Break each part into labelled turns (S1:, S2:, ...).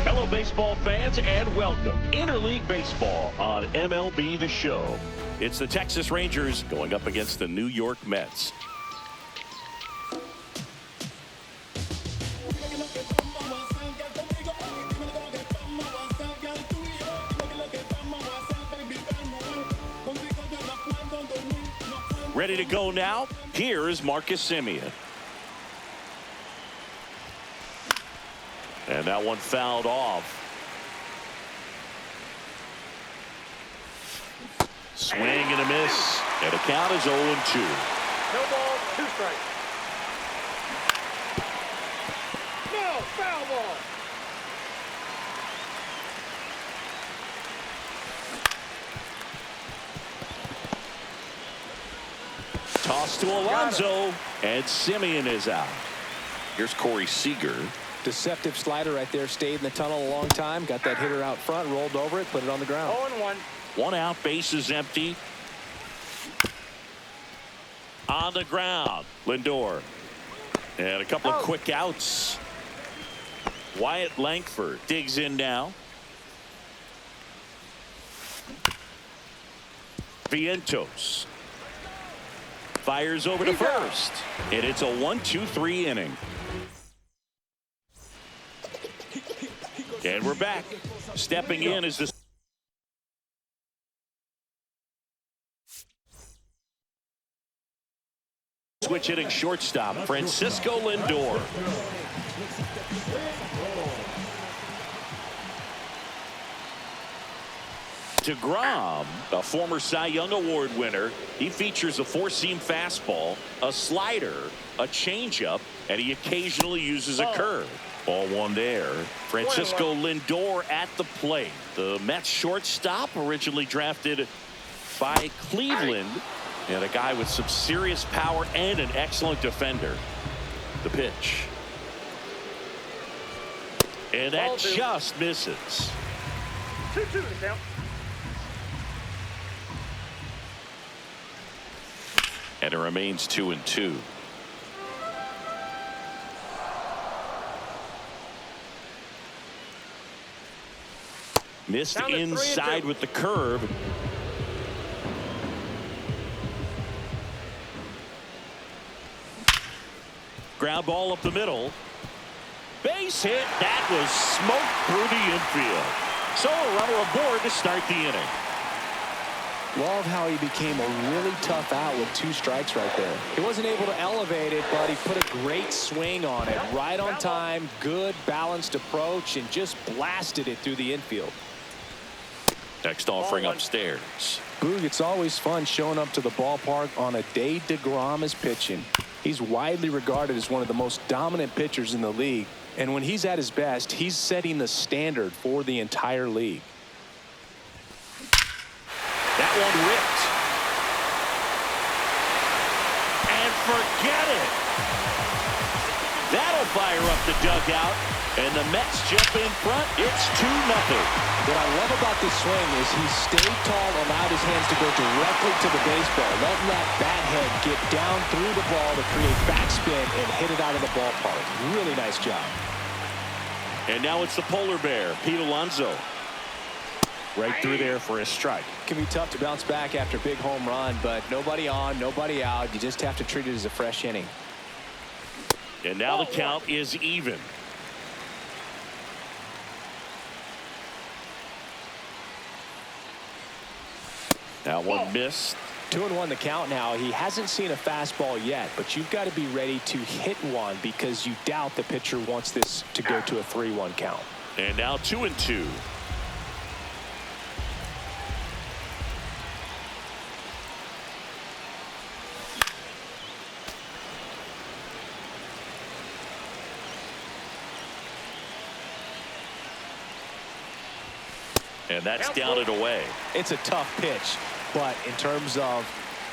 S1: Hello, baseball fans, and welcome. Interleague Baseball on MLB The Show. It's the Texas Rangers going up against the New York Mets. Ready to go now? Here is Marcus Semien. And that one fouled off. Swing and a miss. And the count is 0-2.
S2: No ball, 2 strikes. No, foul ball.
S1: Toss to Alonso. And Semien is out. Here's Corey Seager.
S3: Deceptive slider right there. Stayed in the tunnel a long time. Got that hitter out front. Rolled over it. Put it on the ground.
S2: 0-1.
S1: One out. Base is empty. On the ground. Lindor. And a couple of quick outs. Wyatt Langford digs in now. Vientos. Fires over to first. And it's a 1-2-3 inning. And we're back. Stepping in is the switch hitting shortstop, Francisco Lindor. DeGrom, a former Cy Young Award winner, he features a 4-seam fastball, a slider, a changeup, and he occasionally uses a curve. Ball one there. Francisco Lindor at the plate. The Mets shortstop, originally drafted by Cleveland, and a guy with some serious power and an excellent defender. The pitch. And that just misses.
S2: 2-2 the count.
S1: And it remains 2-2. Missed inside with the curve. Ground ball up the middle. Base hit. That was smoked through the infield. So a runner aboard to start the inning.
S3: Love how he became a really tough out with 2 strikes right there. He wasn't able to elevate it, but he put a great swing on it. Right on time, good balanced approach, and just blasted it through the infield.
S1: Next offering upstairs.
S3: Boog, it's always fun showing up to the ballpark on a day DeGrom is pitching. He's widely regarded as one of the most dominant pitchers in the league. And when he's at his best, he's setting the standard for the entire league.
S1: That one ripped. And forget it. That'll fire up the dugout. And the Mets jump in front. It's 2-0.
S3: What I love about this swing is he stayed tall, allowed his hands to go directly to the baseball, letting that bat head get down through the ball to create backspin and hit it out of the ballpark. Really nice job.
S1: And now it's the polar bear, Pete Alonso. Right through there for a strike.
S3: It can be tough to bounce back after a big home run, but nobody on, nobody out. You just have to treat it as a fresh inning.
S1: And now the count is even. That one missed.
S3: 2-1 the count now. He hasn't seen a fastball yet, but you've got to be ready to hit one because you doubt the pitcher wants this to go to a 3-1 count.
S1: And now 2-2. And that's down and away.
S3: It's a tough pitch, but in terms of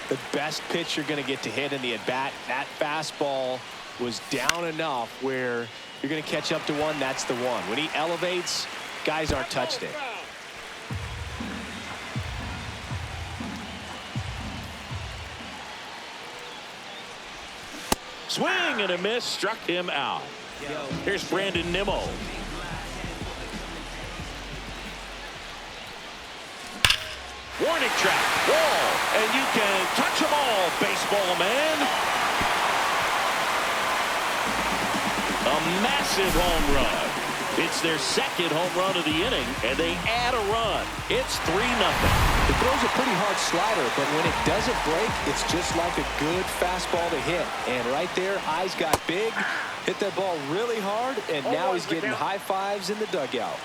S3: the best pitch you're going to get to hit in the at-bat, that fastball was down enough where you're going to catch up to one. That's the one. When he elevates, guys aren't touched it.
S1: Swing and a miss, struck him out. Here's Brandon Nimmo. Warning track, wall, and you can touch them all, baseball man. A massive home run. It's their second home run of the inning, and they add a run. It's 3-0.
S3: It throws a pretty hard slider, but when it doesn't break, it's just like a good fastball to hit. And right there, eyes got big, hit that ball really hard, and now he's getting high fives in the dugout.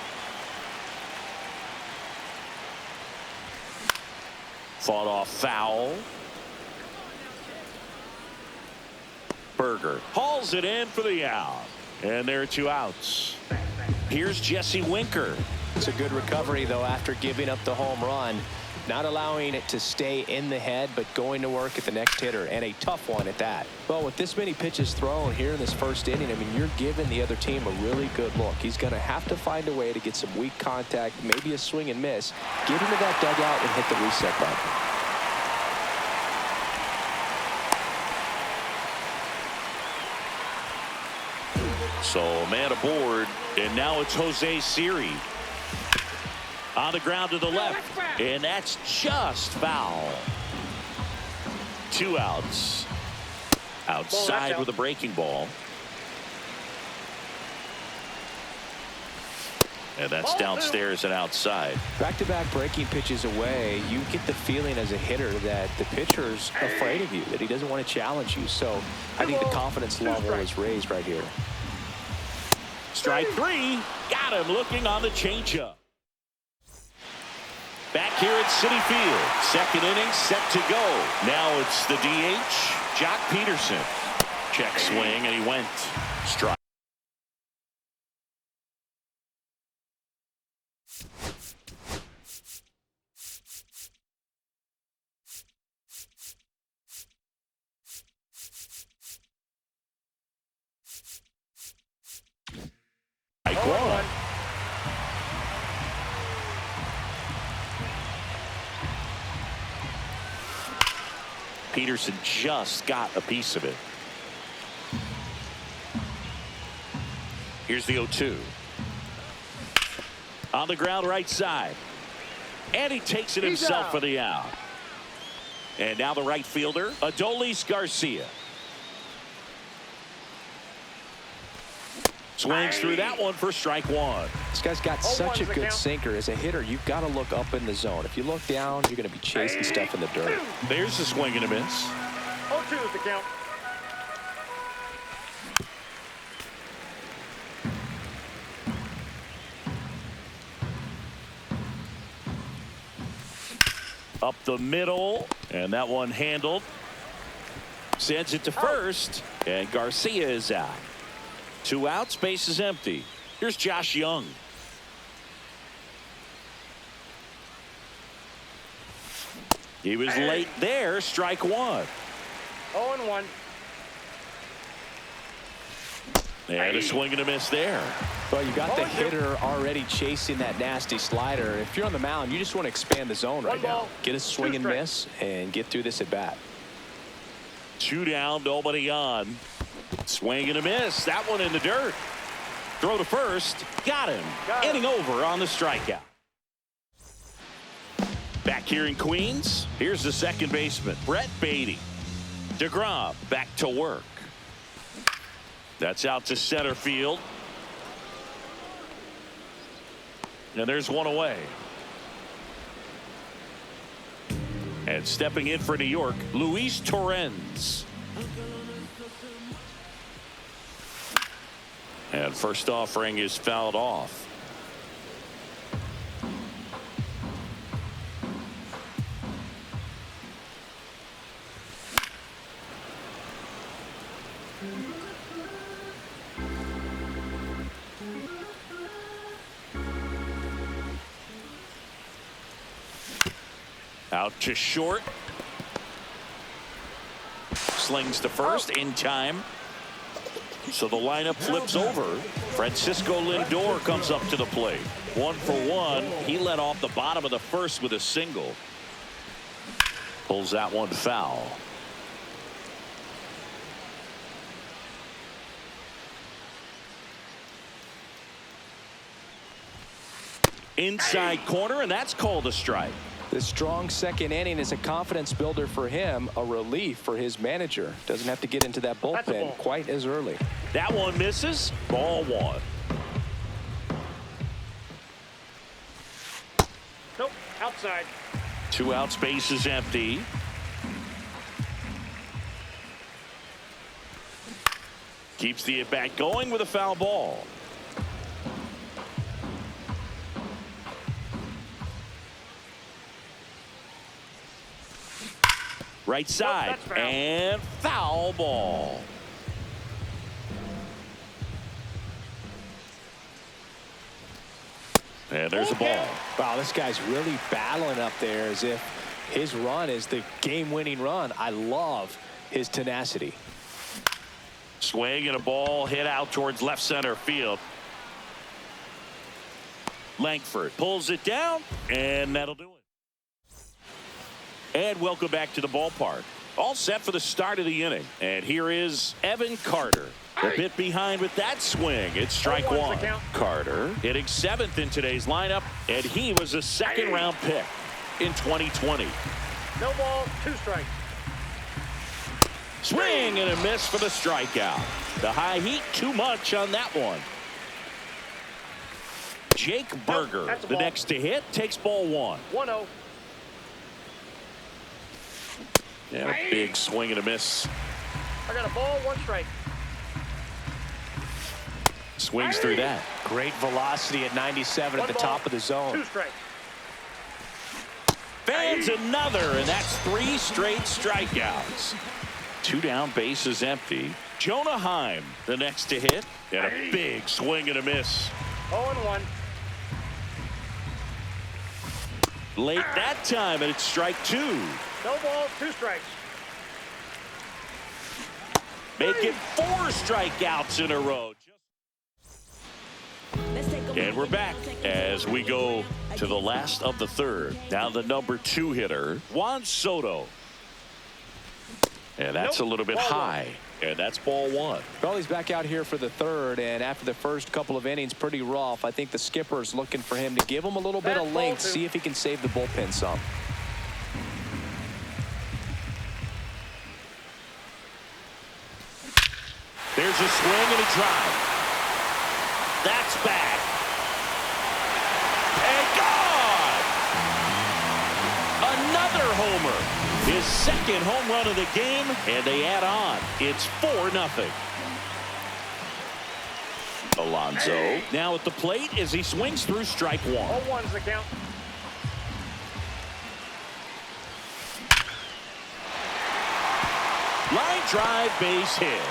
S1: Fought off foul. Berger hauls it in for the out. And there are 2 outs. Here's Jesse Winker.
S3: It's a good recovery, though, after giving up the home run. Not allowing it to stay in the head, but going to work at the next hitter, and a tough one at that. Well, with this many pitches thrown here in this first inning, I mean, you're giving the other team a really good look. He's going to have to find a way to get some weak contact, maybe a swing and miss, get into that dugout and hit the reset button.
S1: So man aboard, and now it's Jose Siri. On the ground to the left, and that's just foul. 2 outs. Outside with a breaking ball. And that's downstairs and outside.
S3: Back-to-back breaking pitches away, you get the feeling as a hitter that the pitcher's afraid of you, that he doesn't want to challenge you. So I think the confidence level is raised right here.
S1: Strike 3. Got him looking on the changeup. Back here at Citi Field. Second inning set to go. Now it's the DH, Jock Peterson. Check swing, and he went. Strike. One. Peterson just got a piece of it. Here's the 0-2. On the ground right side. And he takes it himself for the out. And now the right fielder, Adolis Garcia. Swings through that one for strike 1.
S3: This guy's got such a good sinker. As a hitter, you've got to look up in the zone. If you look down, you're going to be chasing stuff in the dirt.
S1: There's the swing and a miss.
S2: 0-2 is the count.
S1: Up the middle, and that one handled. Sends it to first, and Garcia is out. 2 outs, base is empty. Here's Josh Young. He was late there, strike 1.
S2: 0-1.
S1: And a swing and a miss there.
S3: Well, you got the hitter already chasing that nasty slider. If you're on the mound, you just want to expand the zone right now. Get a swing and miss and get through this at bat.
S1: 2 down, nobody on. Swing and a miss. That one in the dirt. Throw to first. Got him. Inning over on the strikeout. Back here in Queens, here's the second baseman, Brett Beatty. DeGrom back to work. That's out to center field. And there's one away. And stepping in for New York, Luis Torrens. And first offering is fouled off. Out to short. Slings to first in time. So the lineup flips over. Francisco Lindor comes up to the plate. 1 for 1. He led off the bottom of the first with a single. Pulls that one foul. Inside corner, and that's called a strike.
S3: The strong second inning is a confidence builder for him, a relief for his manager. Doesn't have to get into that bullpen quite as early.
S1: That one misses. Ball 1.
S2: Nope, outside.
S1: 2 outs, base is empty. Keeps the at-bat going with a foul ball. Right side,
S2: foul.
S1: and foul ball. And there's a ball.
S3: Wow, this guy's really battling up there as if his run is the game-winning run. I love his tenacity.
S1: Swing and a ball hit out towards left center field. Langford pulls it down, and that'll do it. And welcome back to the ballpark. All set for the start of the inning. And here is Evan Carter. A bit behind with that swing. It's strike 1. Carter hitting 7th in today's lineup, and he was a second-round pick in 2020.
S2: No ball, 2 strikes.
S1: Swing and a miss for the strikeout. The high heat, too much on that one. Jake Berger, the next to hit, takes ball 1.
S2: 1-0.
S1: And a big swing and a miss.
S2: I got a ball, 1 strike.
S1: Swings through that.
S3: Great velocity at 97 at the top of the zone.
S2: 2 strikes.
S1: Fans another, and that's 3 straight strikeouts. 2 down, base is empty. Jonah Heim, the next to hit, and a big swing and a miss.
S2: 0-1.
S1: Late that time, and it's strike 2.
S2: No ball, 2 strikes.
S1: Make it 4 strikeouts in a row. And we're back as we go to the last of the third. Now the number 2 hitter, Juan Soto. And that's a little bit high. And that's ball 1.
S3: Well, he's back out here for the third, and after the first couple of innings, pretty rough. I think the skipper's looking for him to give him a little bit of length, see if he can save the bullpen some.
S1: There's a swing and a drive. That's back. And gone! Another homer. His second home run of the game, and they add on. It's 4-0. Alonso now at the plate as he swings through strike 1.
S2: 0-1's the count.
S1: Line drive, base hit.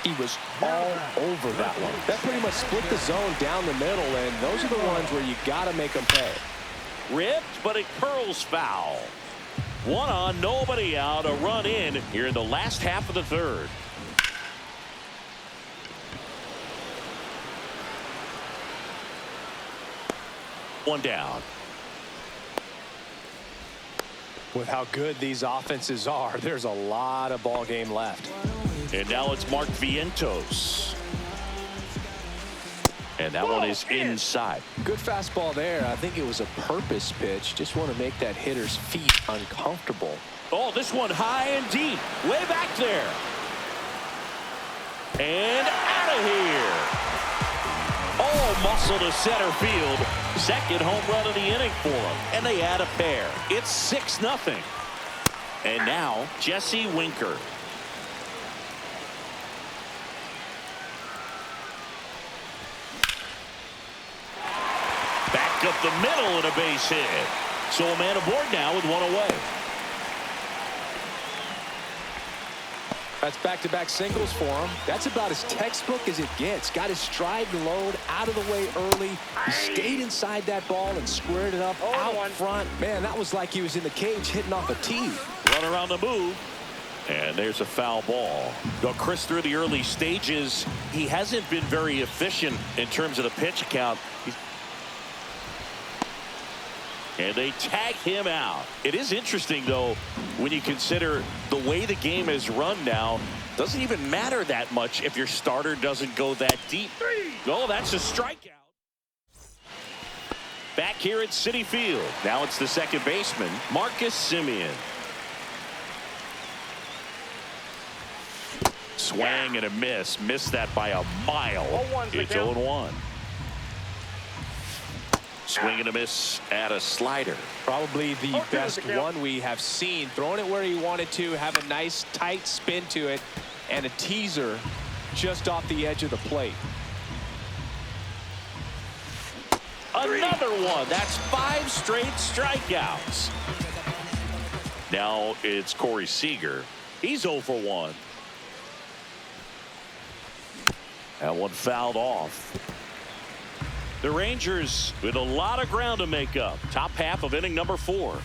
S3: He was all over that one. That pretty much split the zone down the middle, and those are the ones where you got to make them pay.
S1: Ripped, but it curls foul. 1 on, nobody out, a run in here in the last half of the third. One down.
S3: With how good these offenses are, there's a lot of ball game left.
S1: And now it's Mark Vientos. And that one is inside.
S3: Good fastball there. I think it was a purpose pitch. Just want to make that hitter's feet uncomfortable.
S1: Oh, this one high and deep. Way back there. And out of here. Oh, muscle to center field. Second home run of the inning for them. And they add a pair. It's 6-0. And now Jesse Winker. Back up the middle and a base hit. So a man aboard now with 1 away.
S3: That's back-to-back singles for him. That's about as textbook as it gets. Got his stride and load out of the way early. He stayed inside that ball and squared it up out front. Man, that was like he was in the cage hitting off a tee.
S1: Run around the move. And there's a foul ball. Well, Chris, through the early stages, he hasn't been very efficient in terms of the pitch count. And they tag him out. It is interesting, though, when you consider the way the game is run now. Doesn't even matter that much if your starter doesn't go that deep. Oh, that's a strikeout. Back here at Citi Field. Now it's the second baseman, Marcus Semien. Swing and a miss. Missed that by a mile. It's 0-1. Swing and a miss at a slider.
S3: Probably the best one we have seen. Throwing it where he wanted to, have a nice tight spin to it, and a teaser just off the edge of the plate.
S1: Another one. That's 5 straight strikeouts. Now it's Corey Seager. He's 0 for 1. That one fouled off. The Rangers with a lot of ground to make up. Top half of inning number 4.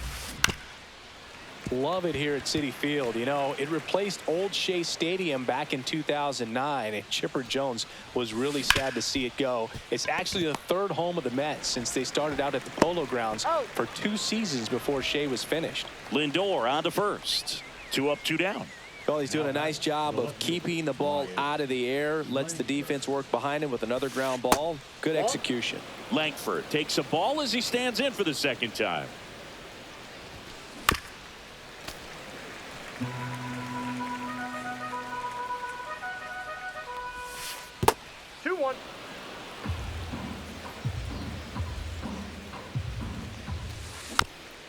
S3: Love it here at Citi Field. You know, it replaced Old Shea Stadium back in 2009, and Chipper Jones was really sad to see it go. It's actually the 3rd home of the Mets since they started out at the Polo Grounds for 2 seasons before Shea was finished.
S1: Lindor on to first. 2 up, 2 down.
S3: Well, he's doing a nice job of keeping the ball out of the air, lets the defense work behind him with another ground ball. Good execution.
S1: Langford takes a ball as he stands in for the second time.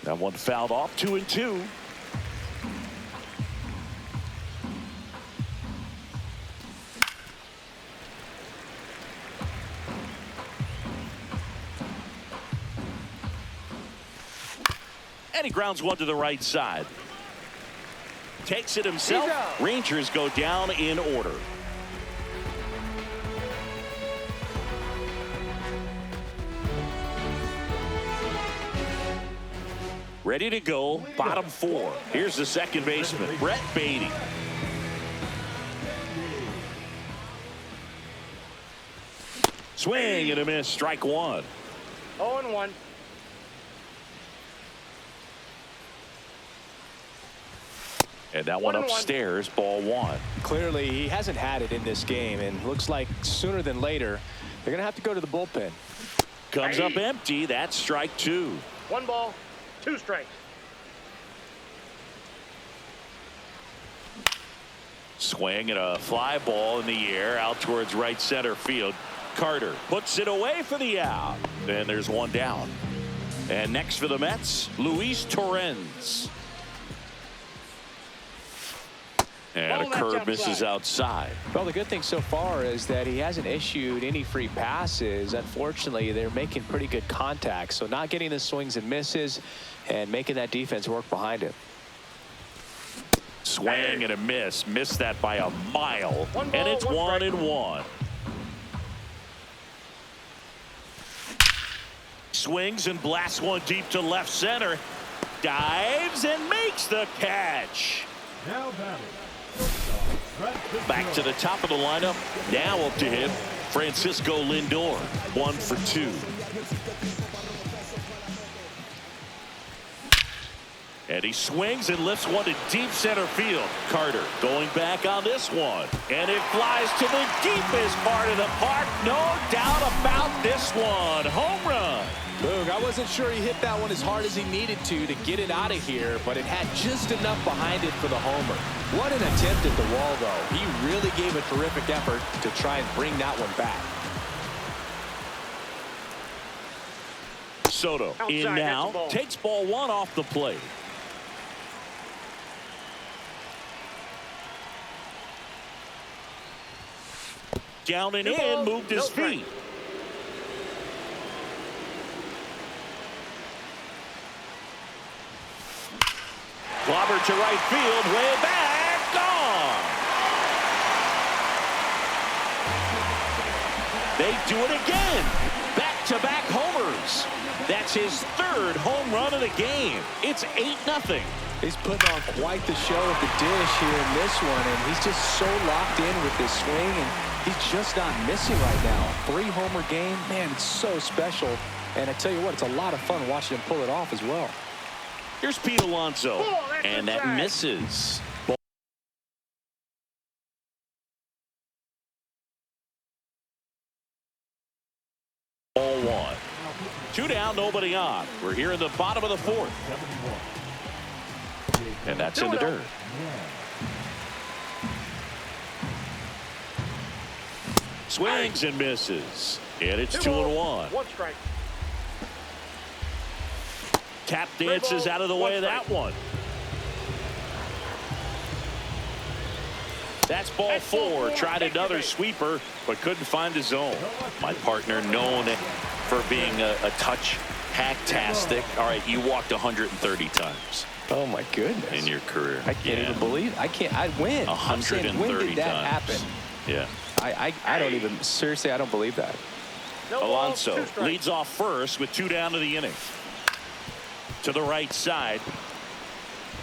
S1: That one fouled off. 2-2. And he grounds one to the right side. Takes it himself. Rangers go down in order. Ready to go, bottom 4. Here's the second baseman, Brett Beatty. Swing and a miss, strike 1.
S2: 0-1.
S1: And that one upstairs, ball 1.
S3: Clearly, he hasn't had it in this game, and looks like sooner than later, they're going to have to go to the bullpen.
S1: Comes up empty. That's strike 2.
S2: 1 ball, 2 strikes.
S1: Swing and a fly ball in the air out towards right center field. Carter puts it away for the out. And there's 1 down. And next for the Mets, Luis Torrens. And a curve misses outside.
S3: Well, the good thing so far is that he hasn't issued any free passes. Unfortunately, they're making pretty good contact. So not getting the swings and misses and making that defense work behind him.
S1: Swing and a miss. Missed that by a mile. And it's 1-1. Swings and blasts one deep to left center. Dives and makes the catch.
S4: Now batting.
S1: Back to the top of the lineup. Now up to him, Francisco Lindor. 1 for 2. And he swings and lifts one to deep center field. Carter going back on this one. And it flies to the deepest part of the park. No doubt about this one. Home run.
S3: Boog, I wasn't sure he hit that one as hard as he needed to get it out of here, but it had just enough behind it for the homer. What an attempt at the wall, though. He really gave a terrific effort to try and bring that one back.
S1: Soto
S2: outside,
S1: in now, takes ball 1 off the plate. Down and in, moved his feet. Clobber to right field, way back, gone. They do it again. Back-to-back homers. That's his third home run of the game. It's 8-0.
S3: He's putting on quite the show at the dish here in this one, and he's just so locked in with this swing, and he's just not missing right now. 3-homer game, man, it's so special. And I tell you what, it's a lot of fun watching him pull it off as well.
S1: Here's Pete Alonso, and that misses. Ball one. 2 down, nobody on. We're here in the bottom of the fourth. And that's in the dirt. Swings and misses. And it's 2-1.
S2: 1 strike.
S1: Tap dances out of the way of that one. That's ball 4. Tried another sweeper, but couldn't find the zone. My partner known for being a touch hacktastic. All right, you walked 130 times.
S3: Oh my goodness.
S1: In your career.
S3: I can't even believe. I win.
S1: 130
S3: when did that
S1: times.
S3: happen?
S1: Yeah.
S3: I don't even, seriously, I don't believe that.
S1: Alonso leads off first with 2 down to the inning. To the right side.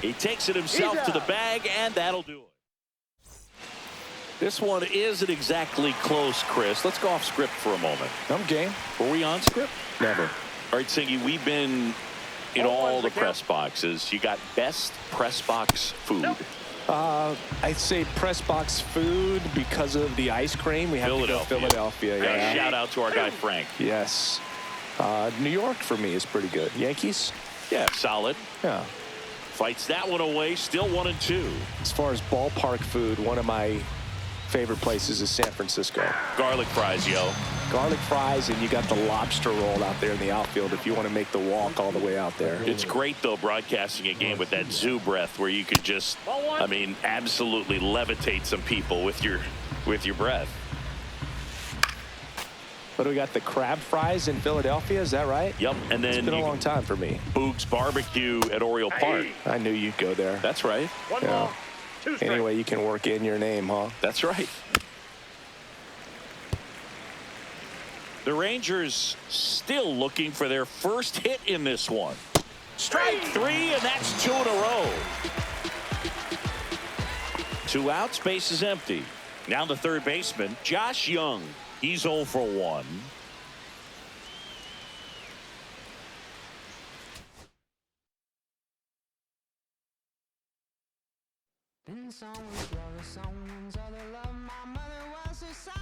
S1: He takes it himself to the bag, and that'll do it. This one isn't exactly close, Chris. Let's go off script for a moment.
S3: I'm game.
S1: Were we on script?
S3: Never.
S1: All right, Singy, we've been in all the press boxes. You got best press box food.
S3: I'd say press box food because of the ice cream. We have to go Philadelphia. Yeah.
S1: Shout out to our guy Frank.
S3: Yes. New York for me is pretty good. Yankees?
S1: Yeah, solid.
S3: Yeah.
S1: Fights that one away, still 1-2.
S3: As far as ballpark food, one of my favorite places is San Francisco.
S1: Garlic fries, yo.
S3: Garlic fries, and you got the lobster roll out there in the outfield if you want to make the walk all the way out there.
S1: It's great, though, broadcasting a game with that zoo breath where you could just, I mean, absolutely levitate some people with your breath.
S3: But we got the crab fries in Philadelphia, is that right?
S1: Yep, and then
S3: it's been a long time for me.
S1: Boog's Barbecue at Oriole Park.
S3: I knew you'd go there.
S1: That's right.
S2: One ball, 2 strikes.
S3: Anyway, you can work in your name, huh?
S1: That's right. The Rangers still looking for their first hit in this one. Strike 3, and that's 2 in a row. 2 outs, base is empty. Now the third baseman, Josh Young. He's 0 for 1.
S4: Been someone's love, someone's other love. My mother was a side.